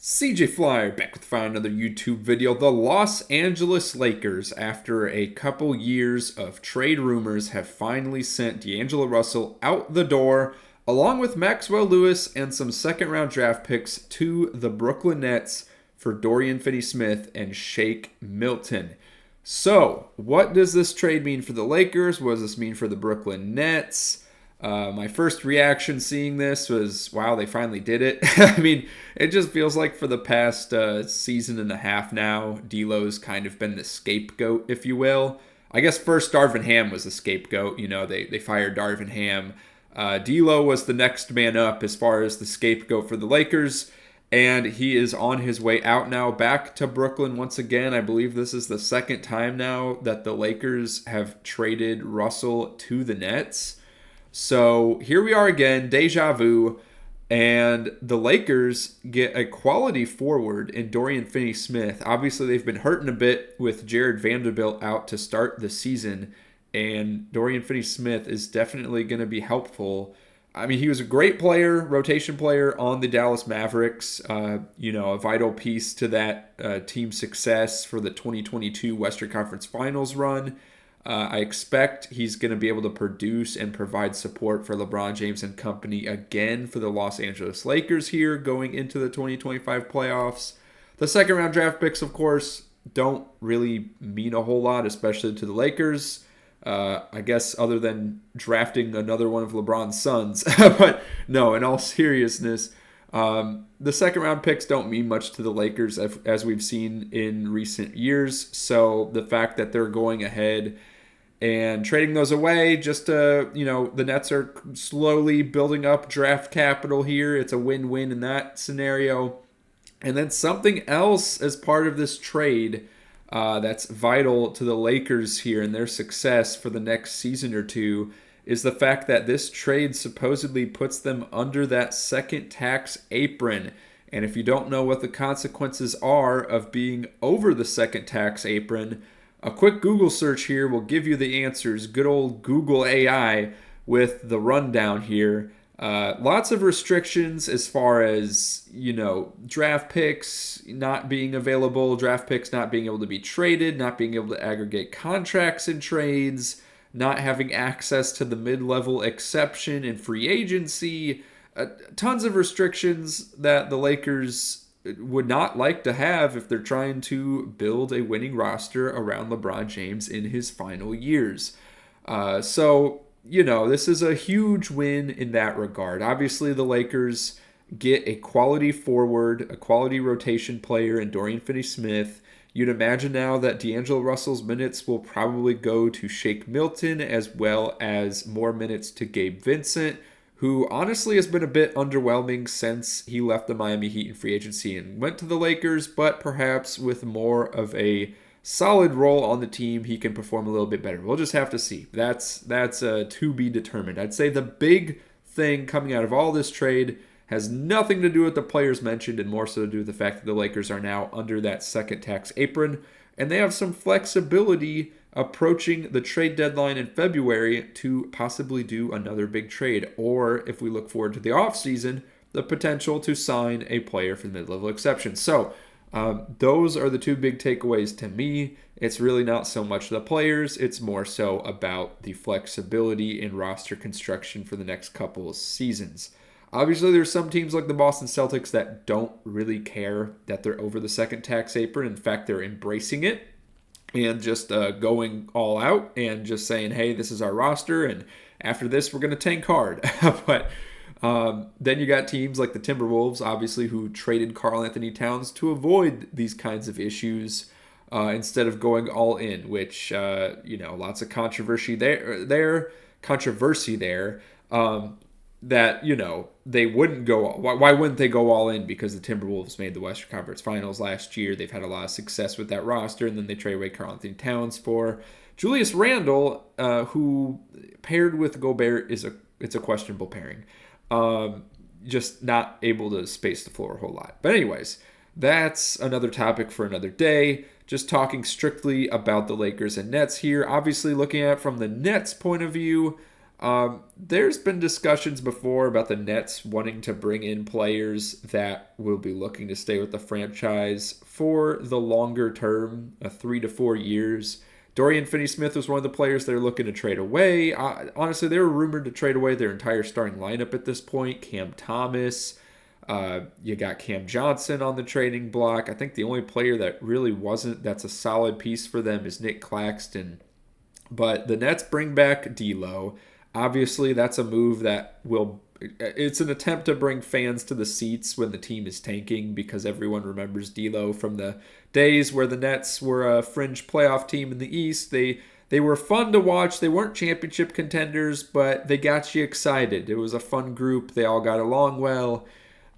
CJ Flyer back with another YouTube video. The Los Angeles Lakers, after a couple years of trade rumors, have finally sent D'Angelo Russell out the door, along with Maxwell Lewis and some second-round draft picks to the Brooklyn Nets for Dorian Finney-Smith and Shake Milton. So, what does this trade mean for the Lakers? What does this mean for the Brooklyn Nets? My first reaction seeing this was, wow, they finally did it. I mean, it just feels like for the past season and a half now, DLO's kind of been the scapegoat, if you will. I guess first Darvin Ham was the scapegoat. You know, they fired Darvin Ham. DLO was the next man up as far as the scapegoat for the Lakers. And he is on his way out now, back to Brooklyn once again. I believe this is the second time now that the Lakers have traded Russell to the Nets. So here we are again, deja vu, and the Lakers get a quality forward in Dorian Finney-Smith. Obviously, they've been hurting a bit with Jared Vanderbilt out to start the season, and Dorian Finney-Smith is definitely going to be helpful. I mean, he was a great player, rotation player on the Dallas Mavericks, a vital piece to that team's success for the 2022 Western Conference Finals run. I expect he's going to be able to produce and provide support for LeBron James and company again for the Los Angeles Lakers here going into the 2025 playoffs. The second round draft picks, of course, don't really mean a whole lot, especially to the Lakers. I guess other than drafting another one of LeBron's sons. But no, in all seriousness, the second round picks don't mean much to the Lakers as we've seen in recent years. So the fact that they're going ahead and trading those away, just the Nets are slowly building up draft capital here. It's a win-win in that scenario. And then something else as part of this trade that's vital to the Lakers here and their success for the next season or two is the fact that this trade supposedly puts them under that second tax apron. And if you don't know what the consequences are of being over the second tax apron, a quick Google search here will give you the answers. Good old Google AI with the rundown here. Lots of restrictions as far as, draft picks not being available, draft picks not being able to be traded, not being able to aggregate contracts in trades, not having access to the mid-level exception in free agency. Tons of restrictions that the Lakers would not like to have if they're trying to build a winning roster around LeBron James in his final years. This is a huge win in that regard. Obviously, the Lakers get a quality forward, a quality rotation player in Dorian Finney-Smith. You'd imagine now that D'Angelo Russell's minutes will probably go to Shake Milton as well as more minutes to Gabe Vincent, who honestly has been a bit underwhelming since he left the Miami Heat in free agency and went to the Lakers, but perhaps with more of a solid role on the team, he can perform a little bit better. We'll just have to see. That's to be determined. I'd say the big thing coming out of all this trade has nothing to do with the players mentioned and more so to do with the fact that the Lakers are now under that second tax apron, and they have some flexibility approaching the trade deadline in February to possibly do another big trade, or if we look forward to the offseason, the potential to sign a player for the mid-level exception. So those are the two big takeaways to me. It's really not so much the players, it's more so about the flexibility in roster construction for the next couple of seasons. Obviously, there's some teams like the Boston Celtics that don't really care that they're over the second tax apron. In fact, they're embracing it and just going all out and just saying, hey, this is our roster, and after this, we're going to tank hard. But then you got teams like the Timberwolves, obviously, who traded Karl Anthony Towns to avoid these kinds of issues instead of going all in, which, lots of controversy there. That, they wouldn't go. Why wouldn't they go all in? Because the Timberwolves made the Western Conference Finals last year. They've had a lot of success with that roster, and then they trade away Karl Anthony Towns for Julius Randle, who paired with Gobert it's a questionable pairing. Just not able to space the floor a whole lot. But anyways, that's another topic for another day. Just talking strictly about the Lakers and Nets here. Obviously, looking at it from the Nets' point of view, There's been discussions before about the Nets wanting to bring in players that will be looking to stay with the franchise for the longer term, 3 to 4 years. Dorian Finney-Smith was one of the players they're looking to trade away. Honestly, they were rumored to trade away their entire starting lineup at this point. Cam Thomas, you got Cam Johnson on the trading block. I think the only player that really wasn't that's a solid piece for them is Nick Claxton. But the Nets bring back DLO. Obviously, that's a move that will. It's an attempt to bring fans to the seats when the team is tanking because everyone remembers DLO from the days where the Nets were a fringe playoff team in the East. They were fun to watch. They weren't championship contenders, but they got you excited. It was a fun group. They all got along well,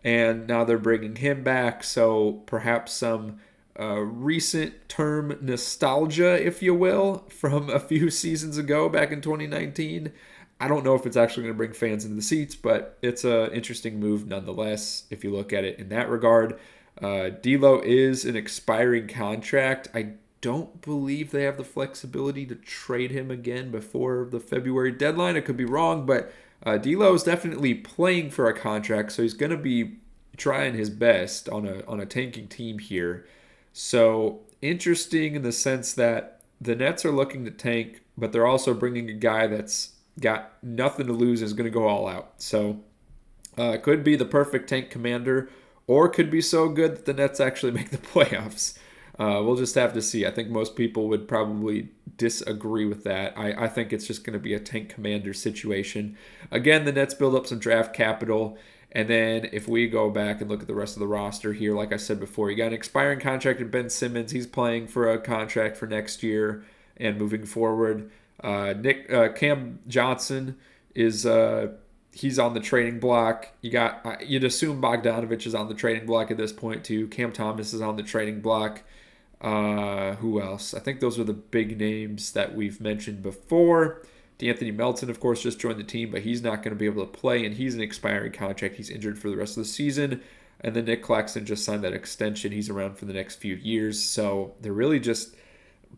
and now they're bringing him back. So perhaps some recent term nostalgia, if you will, from a few seasons ago back in 2019. I don't know if it's actually going to bring fans into the seats, but it's an interesting move nonetheless if you look at it in that regard. D'Lo is an expiring contract. I don't believe they have the flexibility to trade him again before the February deadline. I could be wrong, but D'Lo is definitely playing for a contract, so he's going to be trying his best on a tanking team here. So interesting in the sense that the Nets are looking to tank, but they're also bringing a guy that's got nothing to lose and is going to go all out. So it could be the perfect tank commander, or could be so good that the Nets actually make the playoffs. We'll just have to see. I think most people would probably disagree with that. I think it's just going to be a tank commander situation. Again, the Nets build up some draft capital. And then if we go back and look at the rest of the roster here, like I said before, you got an expiring contract in Ben Simmons. He's playing for a contract for next year and moving forward. Cam Johnson is he's on the trading block. You'd assume Bogdanovich is on the trading block at this point too. Cam Thomas is on the trading block. Who else? I think those are the big names that we've mentioned before. D'Anthony Milton, of course, just joined the team, but he's not going to be able to play, and he's an expiring contract. He's injured for the rest of the season. And then Nick Claxton just signed that extension. He's around for the next few years. So they're really just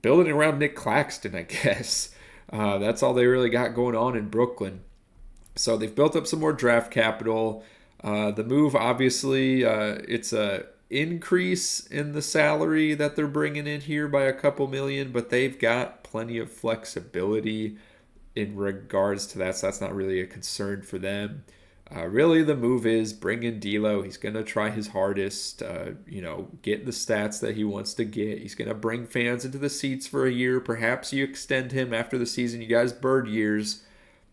building around Nick Claxton, I guess. That's all they really got going on in Brooklyn. So they've built up some more draft capital. The move, obviously, it's a increase in the salary that they're bringing in here by a couple million, but they've got plenty of flexibility in regards to that, so that's not really a concern for them. Really, the move is bring in D'Lo. He's going to try his hardest, get the stats that he wants to get. He's going to bring fans into the seats for a year. Perhaps you extend him after the season. You guys bird years.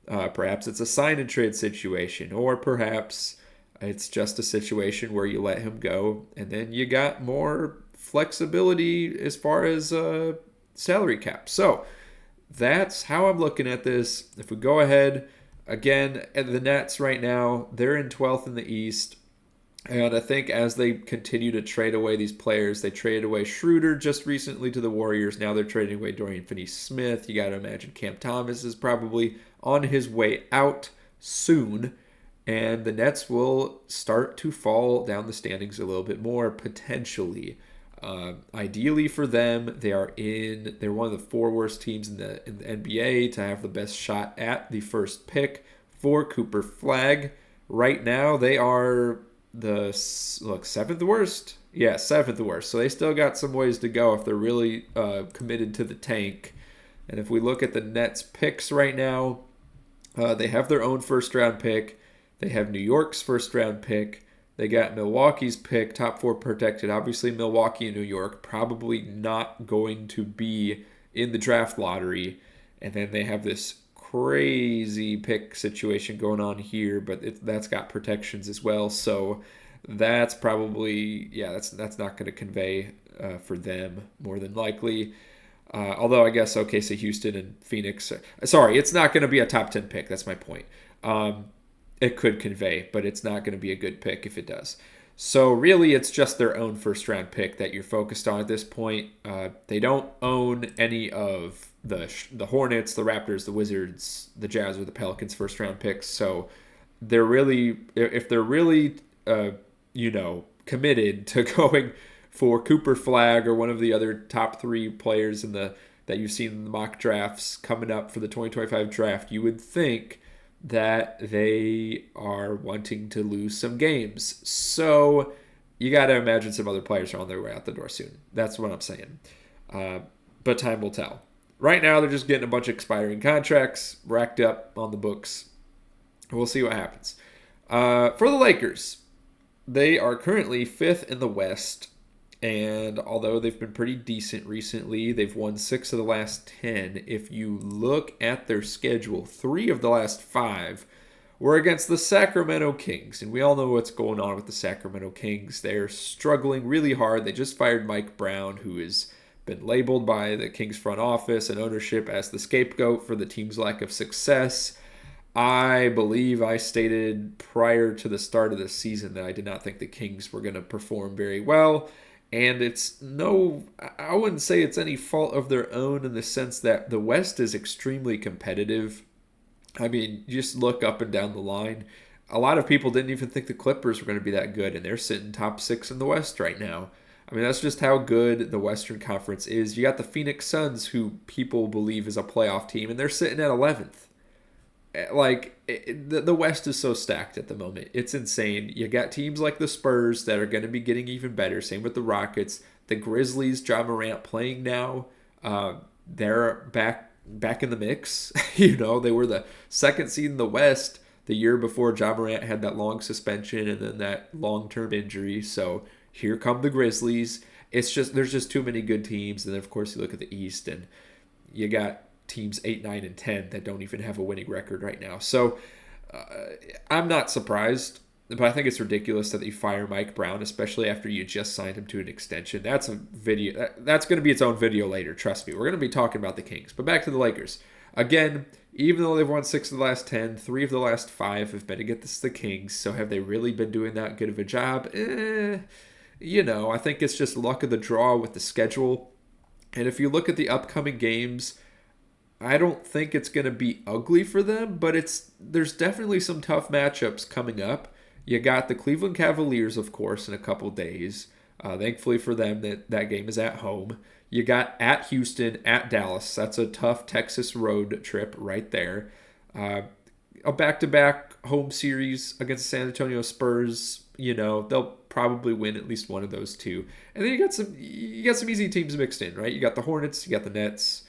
Perhaps it's a sign and trade situation, or perhaps it's just a situation where you let him go, and then you got more flexibility as far as salary cap. So that's how I'm looking at this. If we go ahead, again, the Nets right now, they're in 12th in the East. And I think as they continue to trade away these players, they traded away Schroeder just recently to the Warriors. Now they're trading away Dorian Finney-Smith. You got to imagine Cam Thomas is probably on his way out soon. And the Nets will start to fall down the standings a little bit more, potentially. Ideally for them, they're one of the 4 worst teams in the NBA to have the best shot at the first pick for Cooper Flag. Right now, they are the 7th worst. Yeah, 7th worst. So they still got some ways to go if they're really committed to the tank. And if we look at the Nets picks right now, they have their own first round pick. They have New York's first round pick. They got Milwaukee's pick, top 4 protected. Obviously, Milwaukee and New York probably not going to be in the draft lottery. And then they have this crazy pick situation going on here, but that's got protections as well. So that's probably, that's not going to convey for them more than likely. Although I guess OKC, Houston, and Phoenix. Sorry, it's not going to be a top 10 pick. That's my point. It could convey, but it's not going to be a good pick if it does. So really, it's just their own first-round pick that you're focused on at this point. They don't own any of the Hornets, the Raptors, the Wizards, the Jazz, or the Pelicans' first-round picks. So they're really, if they're really, committed to going for Cooper Flag or one of the other top 3 players in the that you've seen in the mock drafts coming up for the 2025 draft, you would think that they are wanting to lose some games. So you got to imagine some other players are on their way out the door soon. That's what I'm saying. But time will tell. Right now, they're just getting a bunch of expiring contracts racked up on the books. We'll see what happens. For the Lakers, they are currently 5th in the West. And although they've been pretty decent recently, they've won 6 of the last 10. If you look at their schedule, 3 of the last 5 were against the Sacramento Kings. And we all know what's going on with the Sacramento Kings. They're struggling really hard. They just fired Mike Brown, who has been labeled by the Kings front office and ownership as the scapegoat for the team's lack of success. I believe I stated prior to the start of the season that I did not think the Kings were going to perform very well. And I wouldn't say it's any fault of their own in the sense that the West is extremely competitive. I mean, just look up and down the line. A lot of people didn't even think the Clippers were going to be that good, and they're sitting top 6 in the West right now. I mean, that's just how good the Western Conference is. You got the Phoenix Suns, who people believe is a playoff team, and they're sitting at 11th. The West is so stacked at the moment. It's insane. You got teams like the Spurs that are going to be getting even better. Same with the Rockets. The Grizzlies, Ja Morant playing now. They're back in the mix. They were the 2nd seed in the West the year before Ja Morant had that long suspension and then that long-term injury. So here come the Grizzlies. There's just too many good teams. And then, of course, you look at the East and you got teams 8, 9, and 10 that don't even have a winning record right now. So I'm not surprised, but I think it's ridiculous that you fire Mike Brown, especially after you just signed him to an extension. That's a video. That's going to be its own video later. Trust me. We're going to be talking about the Kings. But back to the Lakers. Again, even though they've won 6 of the last 10, 3 of the last 5 have been against the Kings. So have they really been doing that good of a job? I think it's just luck of the draw with the schedule. And if you look at the upcoming games, I don't think it's going to be ugly for them, but there's definitely some tough matchups coming up. You got the Cleveland Cavaliers, of course, in a couple days. Thankfully for them, that game is at home. You got at Houston, at Dallas. That's a tough Texas road trip right there. A back-to-back home series against the San Antonio Spurs. They'll probably win at least one of those two. And then you got some easy teams mixed in, right? You got the Hornets, you got the Nets.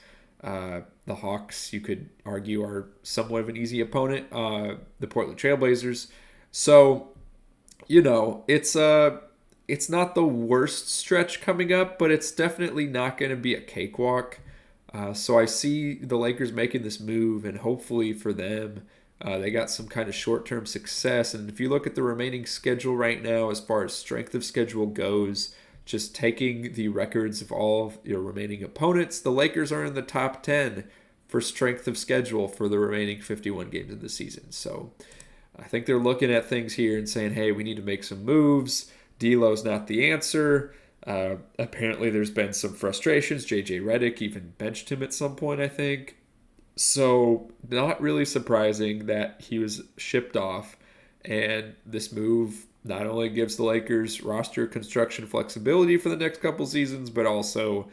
The Hawks, you could argue, are somewhat of an easy opponent. The Portland Trailblazers. So, it's not the worst stretch coming up, but it's definitely not going to be a cakewalk. So I see the Lakers making this move, and hopefully for them, they got some kind of short-term success. And if you look at the remaining schedule right now, as far as strength of schedule goes, just taking the records of all of your remaining opponents, the Lakers are in the top 10 for strength of schedule for the remaining 51 games of the season. So I think they're looking at things here and saying, hey, we need to make some moves. DLO's not the answer. Apparently there's been some frustrations. JJ Redick even benched him at some point, I think. So not really surprising that he was shipped off. And this move not only gives the Lakers roster construction flexibility for the next couple seasons, but also,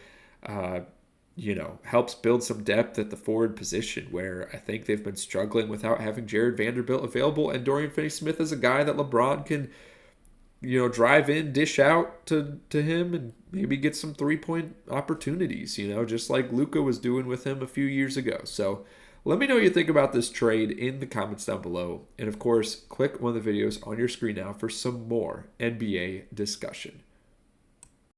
helps build some depth at the forward position where I think they've been struggling without having Jared Vanderbilt available. And Dorian Finney-Smith is a guy that LeBron can, drive in, dish out to him and maybe get some 3-point opportunities, just like Luka was doing with him a few years ago. So let me know what you think about this trade in the comments down below. And of course, click one of the videos on your screen now for some more NBA discussion.